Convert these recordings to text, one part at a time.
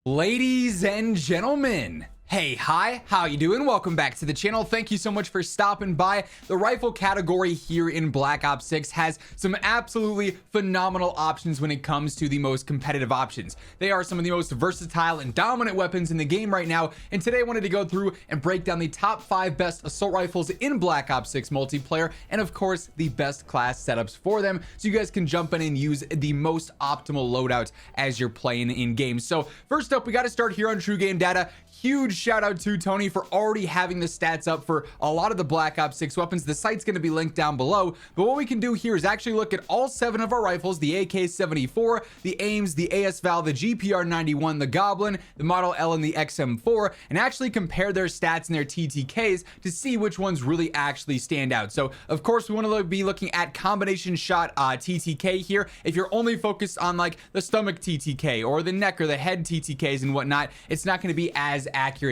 Ladies and gentlemen, hey, hi, how you doing? Welcome back to the channel. Thank you so much for stopping by. The rifle category here in Black Ops 6 has some absolutely phenomenal options when it comes to the most competitive options. They are some of the most versatile and dominant weapons in the game right now, and today I wanted to go through and break down the top 5 best assault rifles in Black Ops 6 multiplayer, and of course the best class setups for them, so you guys can jump in and use the most optimal loadout as you're playing in game. So first up, we got to start here on True Game Data. Huge shout out to Tony for already having the stats up for a lot of the Black Ops 6 weapons. The site's going to be linked down below, but what we can do here is actually look at all 7 of our rifles: the AK-74, the AIMS, the AS-VAL, the GPR-91, the Goblin, the Model L, and the XM4, and actually compare their stats and their TTKs to see which ones really actually stand out. So of course we want to be looking at combination shot TTK here. If you're only focused on like the stomach TTK or the neck or the head TTKs and whatnot, it's not going to be as accurate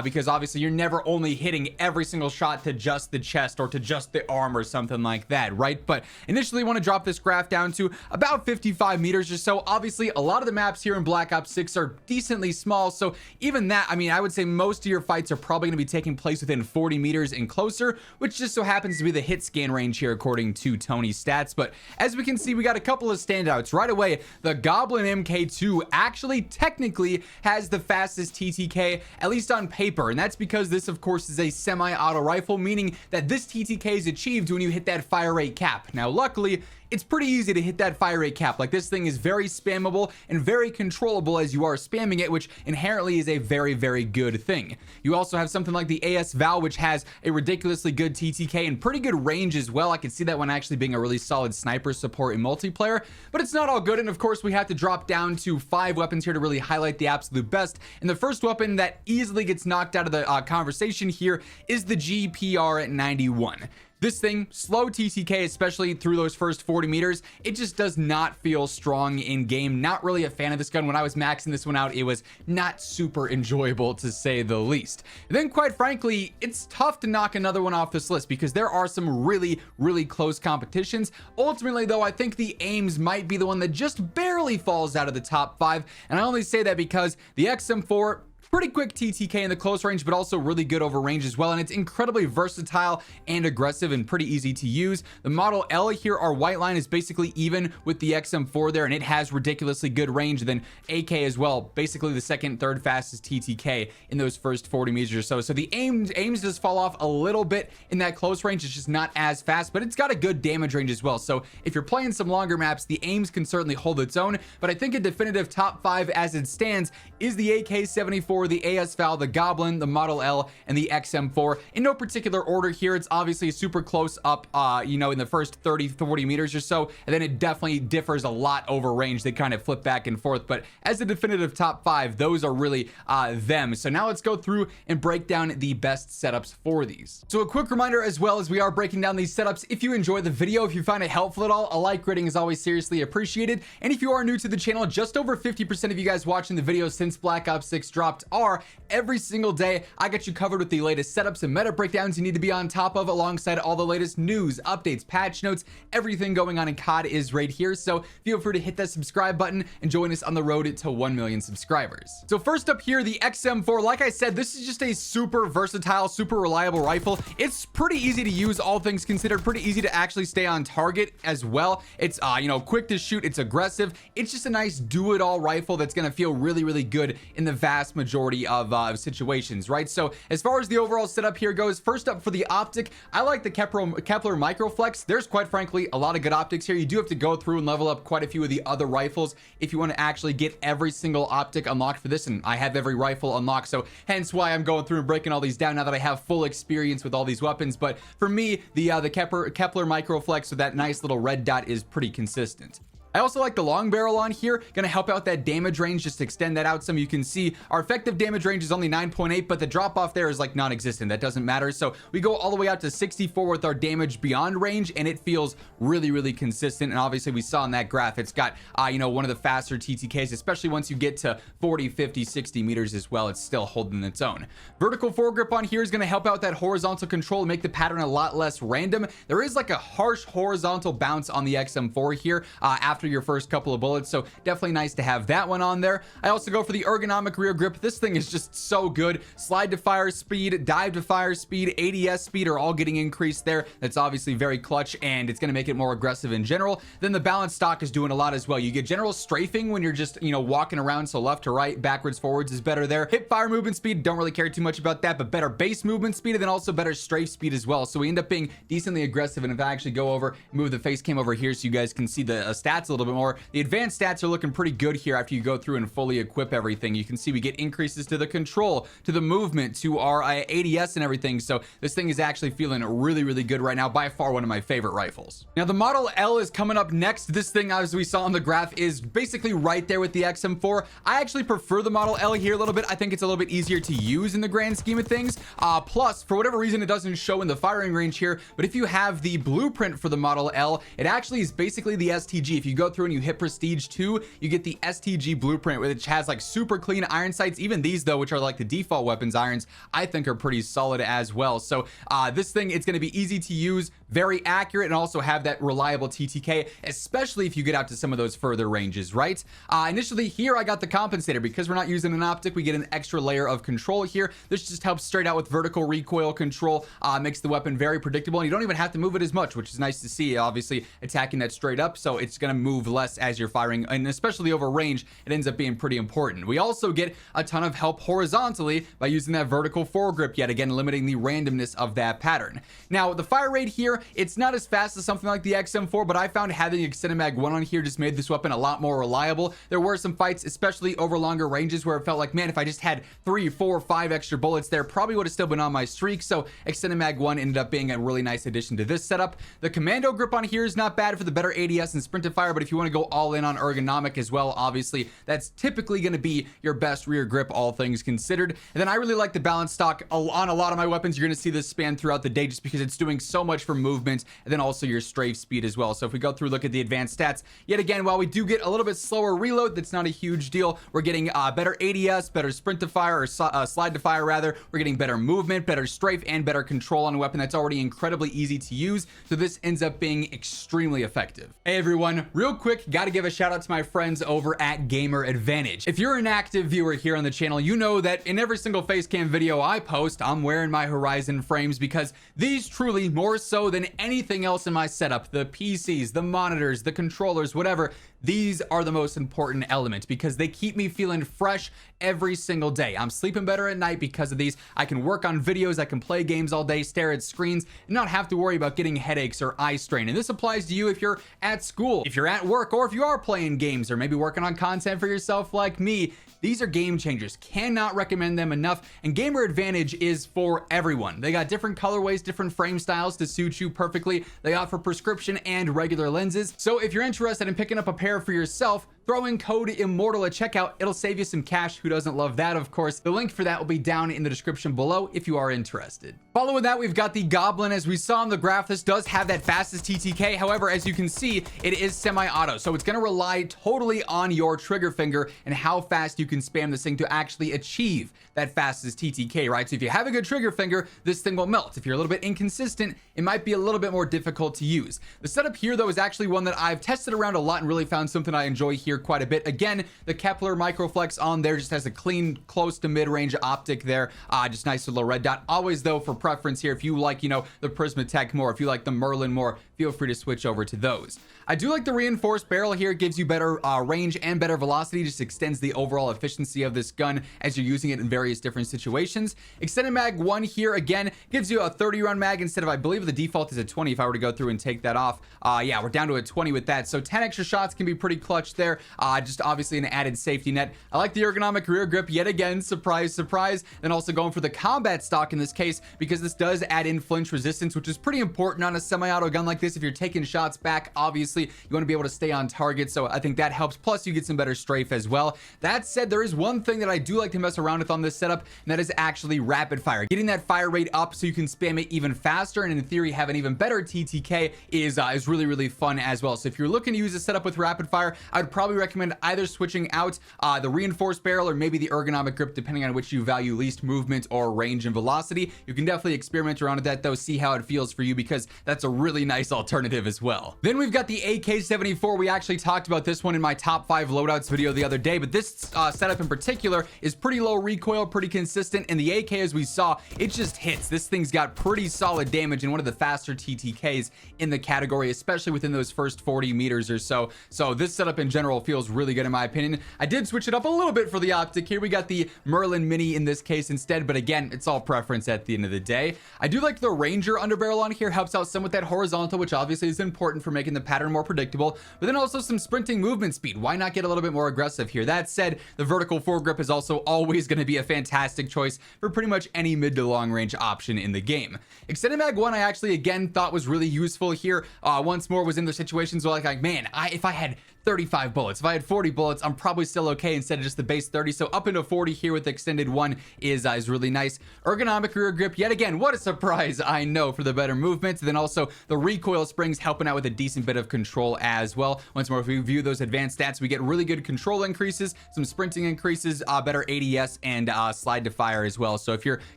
because obviously you're never only hitting every single shot to just the chest or to just the arm or something like that, right? But initially want to drop this graph down to about 55 meters or so. Obviously a lot of the maps here in Black Ops 6 are decently small, so even that, I mean, I would say most of your fights are probably going to be taking place within 40 meters and closer, which just so happens to be the hit scan range here according to Tony's stats. But as we can see, we got a couple of standouts right away. The Goblin MK2 actually technically has the fastest TTK, at least on paper, and that's because this of course is a semi-auto rifle, meaning that this TTK is achieved when you hit that fire rate cap. Now luckily it's pretty easy to hit that fire rate cap. Like, this thing is very spammable and very controllable as you are spamming it, which inherently is a very, very good thing. You also have something like the AS-VAL, which has a ridiculously good TTK and pretty good range as well. I can see that one actually being a really solid sniper support in multiplayer, but it's not all good. And of course we have to drop down to 5 weapons here to really highlight the absolute best. And the first weapon that easily gets knocked out of the conversation here is the GPR-91. This thing, slow TTK, especially through those first 40 meters. It just does not feel strong in game. Not really a fan of this gun. When I was maxing this one out, it was not super enjoyable, to say the least. And then quite frankly, it's tough to knock another one off this list because there are some really, really close competitions. Ultimately though, I think the AIMS might be the one that just barely falls out of the top 5. And I only say that because the XM4, pretty quick TTK in the close range, but also really good over range as well, and it's incredibly versatile and aggressive and pretty easy to use. The Model L here, our white line, is basically even with the XM4 there, and it has ridiculously good range. Then AK as well, basically the second, third fastest TTK in those first 40 meters or so. So the AIMS does fall off a little bit in that close range. It's just not as fast, but it's got a good damage range as well. So if you're playing some longer maps, the AIMS can certainly hold its own, but I think a definitive top 5 as it stands is the AK-74, the AS-VAL, the Goblin, the Model L, and the XM4. In no particular order here. It's obviously super close up, you know, in the first 30-40 meters or so, and then it definitely differs a lot over range. They kind of flip back and forth, but as a definitive top 5, those are really them. So now let's go through and break down the best setups for these. So a quick reminder as well, as we are breaking down these setups, if you enjoy the video, if you find it helpful at all, a like rating is always seriously appreciated. And if you are new to the channel, just over 50% of you guys watching the videos since Black Ops 6 dropped are every single day. I got you covered with the latest setups and meta breakdowns you need to be on top of, alongside all the latest news, updates, patch notes. Everything going on in COD is right here, so feel free to hit that subscribe button and join us on the road to 1 million subscribers. So first up here, the XM4. Like I said, this is just a super versatile, super reliable rifle. It's pretty easy to use, all things considered, pretty easy to actually stay on target as well. It's you know, quick to shoot, it's aggressive. It's just a nice do-it-all rifle that's going to feel really, really good in the vast majority of situations, right? So as far as the overall setup here goes, first up for the optic, I like the Kepler Microflex. There's quite frankly a lot of good optics here. You do have to go through and level up quite a few of the other rifles if you want to actually get every single optic unlocked for this, and I have every rifle unlocked, so hence why I'm going through and breaking all these down now that I have full experience with all these weapons. But for me, the Kepler Microflex with that nice little red dot is pretty consistent. I also like the long barrel on here, gonna help out that damage range, just extend that out some. You can see our effective damage range is only 9.8, but the drop off there is like non-existent. That doesn't matter. So we go all the way out to 64 with our damage beyond range, and it feels really, really consistent. And obviously we saw in that graph, it's got you know, one of the faster TTKs, especially once you get to 40, 50, 60 meters as well. It's still holding its own. Vertical foregrip on here is gonna help out that horizontal control and make the pattern a lot less random. There is like a harsh horizontal bounce on the XM4 here after after your first couple of bullets, so definitely nice to have that one on there. I also go for the ergonomic rear grip. This thing is just so good. Slide to fire speed, dive to fire speed, ADS speed are all getting increased there. That's obviously very clutch, and it's going to make it more aggressive in general. Then the balance stock is doing a lot as well. You get general strafing when you're just, you know, walking around, so left to right, backwards, forwards is better there. Hip fire movement speed, don't really care too much about that, but better base movement speed, and then also better strafe speed as well. So we end up being decently aggressive. And if I actually go over, move the face cam over here so you guys can see the stats a little bit more, the advanced stats are looking pretty good here after you go through and fully equip everything. You can see we get increases to the control, to the movement, to our ADS and everything. So this thing is actually feeling really, really good right now. By far one of my favorite rifles. Now the Model L is coming up next. This thing, as we saw on the graph, is basically right there with the XM4. I actually prefer the Model L here a little bit. I think it's a little bit easier to use in the grand scheme of things. Plus, for whatever reason, it doesn't show in the firing range here, but if you have the blueprint for the Model L, it actually is basically the STG. If you go through and you hit Prestige 2, you get the STG blueprint, which has like super clean iron sights. Even these though, which are like the default weapons irons, I think are pretty solid as well. So this thing, it's going to be easy to use, very accurate, and also have that reliable TTK, especially if you get out to some of those further ranges, right? Initially here, I got the compensator. Because we're not using an optic, we get an extra layer of control here. This just helps straight out with vertical recoil control, makes the weapon very predictable, and you don't even have to move it as much, which is nice to see. Obviously attacking that straight up, so it's going to move less as you're firing, and especially over range, it ends up being pretty important. We also get a ton of help horizontally by using that vertical foregrip, yet again limiting the randomness of that pattern. Now the fire rate here, it's not as fast as something like the XM4, but I found having Extended Mag 1 on here just made this weapon a lot more reliable. There were some fights, especially over longer ranges, where it felt like, man, if I just had 3, 4, 5 extra bullets there, probably would have still been on my streak. So Extended Mag 1 ended up being a really nice addition to this setup. The commando grip on here is not bad for the better ADS and sprint to fire, but if you want to go all in on ergonomic as well, obviously that's typically going to be your best rear grip, all things considered. And then I really like the balance stock on a lot of my weapons. You're going to see this span throughout the day just because it's doing so much for movement, and then also your strafe speed as well. So if we go through, look at the advanced stats, yet again, while we do get a little bit slower reload, that's not a huge deal. We're getting better ADS, better sprint to fire, or slide to fire rather. We're getting better movement, better strafe, and better control on a weapon that's already incredibly easy to use. So this ends up being extremely effective. Hey everyone, real quick, gotta give a shout out to my friends over at Gamer Advantage. If you're an active viewer here on the channel, you know that in every single face cam video I post, I'm wearing my Horizon frames because these truly, more so than anything else in my setup, the PCs, the monitors, the controllers, whatever, these are the most important element because they keep me feeling fresh every single day. I'm sleeping better at night because of these. I can work on videos, I can play games all day, stare at screens, and not have to worry about getting headaches or eye strain. And this applies to you if you're at school, if you're at work, or if you are playing games or maybe working on content for yourself like me. These are game changers. Cannot recommend them enough. And Gamer Advantage is for everyone. They got different colorways, different frame styles to suit you perfectly. They offer prescription and regular lenses. So if you're interested in picking up a pair for yourself, throw in code IMMORTAL at checkout. It'll save you some cash. Who doesn't love that, of course? The link for that will be down in the description below if you are interested. Following that, we've got the Goblin. As we saw on the graph, this does have that fastest TTK. However, as you can see, it is semi-auto. So it's going to rely totally on your trigger finger and how fast you can spam this thing to actually achieve that fastest TTK, right? So if you have a good trigger finger, this thing will melt. If you're a little bit inconsistent, it might be a little bit more difficult to use. The setup here, though, is actually one that I've tested around a lot and really found something I enjoy here quite a bit. Again, the Kepler Microflex on there just has a clean, close to mid-range optic there. Just nice little red dot. Always, though, for preference here, if you like, the Prismatech more, if you like the Merlin more, feel free to switch over to those. I do like the reinforced barrel here. It gives you better range and better velocity. Just extends the overall efficiency of this gun as you're using it in various different situations. Extended Mag 1 here, again, gives you a 30 round mag instead of, I believe the default is a 20 if I were to go through and take that off. Yeah, we're down to a 20 with that. So 10 extra shots can be pretty clutch there. Just obviously an added safety net. I like the ergonomic rear grip yet again. Surprise, surprise. Then also going for the combat stock in this case because this does add in flinch resistance, which is pretty important on a semi-auto gun like this. If you're taking shots back, obviously you want to be able to stay on target. So I think that helps. Plus you get some better strafe as well. That said, there is one thing that I do like to mess around with on this setup, and that is actually rapid fire. Getting that fire rate up so you can spam it even faster and in theory have an even better TTK is really, really fun as well. So if you're looking to use a setup with rapid fire, I would probably probably recommend either switching out the reinforced barrel or maybe the ergonomic grip, depending on which you value least, movement or range and velocity. You can definitely experiment around with that though, see how it feels for you, because that's a really nice alternative as well. Then we've got the AK-74. We actually talked about this one in my top 5 loadouts video the other day, but this setup in particular is pretty low recoil, pretty consistent, and the AK, as we saw, it just hits. This thing's got pretty solid damage and one of the faster TTKs in the category, especially within those first 40 meters or so. So this setup in general feels really good in my opinion. I did switch it up a little bit for the optic here. We got the Merlin Mini in this case instead, but again, it's all preference at the end of the day. I do like the Ranger underbarrel on here, helps out some with that horizontal, which obviously is important for making the pattern more predictable, but then also some sprinting movement speed. Why not get a little bit more aggressive here? That said, the vertical foregrip is also always going to be a fantastic choice for pretty much any mid to long range option in the game. Extended Mag 1 I actually again thought was really useful here. Once more was in the situations where like man, if I had 35 bullets, if I had 40 bullets, I'm probably still okay instead of just the base 30. So up into 40 here with the extended one is really nice. Ergonomic rear grip, yet again, what a surprise, I know, for the better movement. Then also the recoil springs helping out with a decent bit of control as well. Once more, if we view those advanced stats, we get really good control increases, some sprinting increases, better ADS, and slide to fire as well. So if you're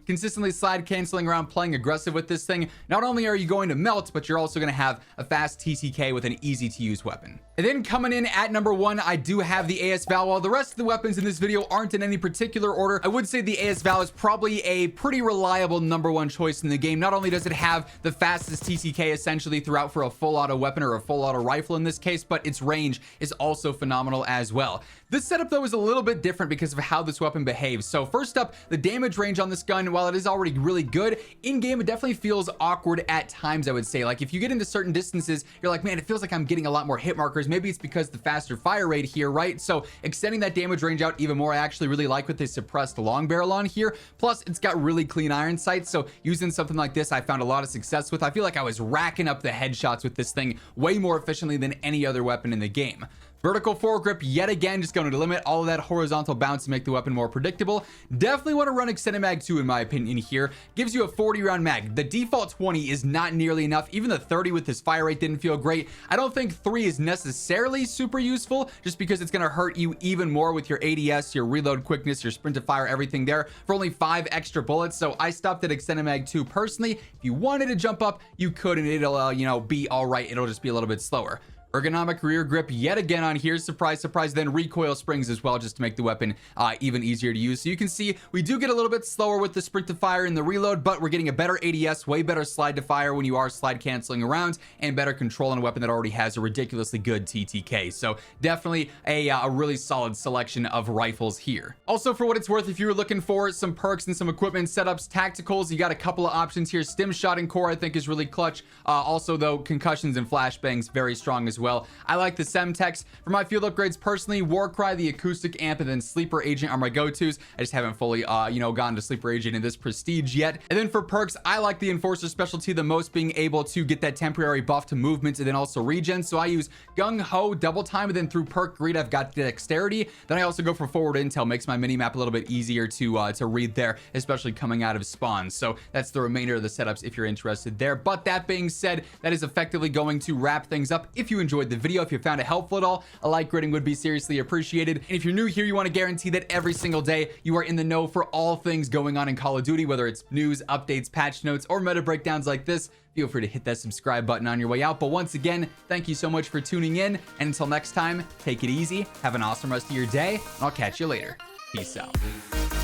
consistently slide canceling around, playing aggressive with this thing, not only are you going to melt, but you're also going to have a fast TTK with an easy to use weapon. And then coming in at number 1, I do have the AS Val. While the rest of the weapons in this video aren't in any particular order, I would say the AS Val is probably a pretty reliable number 1 choice in the game. Not only does it have the fastest TTK essentially throughout for a full auto weapon or a full auto rifle in this case, but its range is also phenomenal as well. This setup though is a little bit different because of how this weapon behaves. So first up, the damage range on this gun, while it is already really good, in game it definitely feels awkward at times, I would say. Like if you get into certain distances, you're like, man, it feels like I'm getting a lot more hit markers. Maybe it's because the faster fire rate here, right? So extending that damage range out even more, I actually really like with the suppressed long barrel on here. Plus it's got really clean iron sights, so using something like this I found a lot of success with. I feel like I was racking up the headshots with this thing way more efficiently than any other weapon in the game. Vertical foregrip, yet again, just going to limit all of that horizontal bounce to make the weapon more predictable. Definitely want to run Extended Mag 2 in my opinion here. Gives you a 40 round mag. The default 20 is not nearly enough. Even the 30 with this fire rate didn't feel great. I don't think 3 is necessarily super useful, just because it's going to hurt you even more with your ADS, your reload quickness, your sprint to fire, everything there for only 5 extra bullets. So I stopped at Extended Mag 2 personally. If you wanted to jump up, you could, and it'll be all right. It'll just be a little bit slower. Ergonomic rear grip yet again on here, surprise surprise, then recoil springs as well, just to make the weapon even easier to use. So you can see we do get a little bit slower with the sprint to fire and the reload, but we're getting a better ADS, way better slide to fire when you are slide canceling around, and better control on a weapon that already has a ridiculously good TTK. So definitely a really solid selection of rifles here. Also, for what it's worth, if you were looking for some perks and some equipment setups, tacticals, you got a couple of options here. Stim shot and core I think is really clutch. Also though, concussions and flashbangs very strong as well. I like the Semtex. For my field upgrades personally, Warcry, the acoustic amp, and then Sleeper Agent are my go-tos. I just haven't fully gone to Sleeper Agent in this prestige yet. And then for perks, I like the Enforcer specialty the most, being able to get that temporary buff to movement and then also regen. So I use Gung Ho double time, and then through perk greed I've got dexterity. Then I also go for forward intel, makes my mini map a little bit easier to read there, especially coming out of spawn. So that's the remainder of the setups if you're interested there. But that being said, that is effectively going to wrap things up. If you enjoyed the video, if you found it helpful at all, a like rating would be seriously appreciated. And if you're new here, you want to guarantee that every single day you are in the know for all things going on in Call of Duty, whether it's news, updates, patch notes, or meta breakdowns like this. Feel free to hit that subscribe button on your way out. But once again, thank you so much for tuning in, and until next time, take it easy, have an awesome rest of your day, and I'll catch you later. Peace out.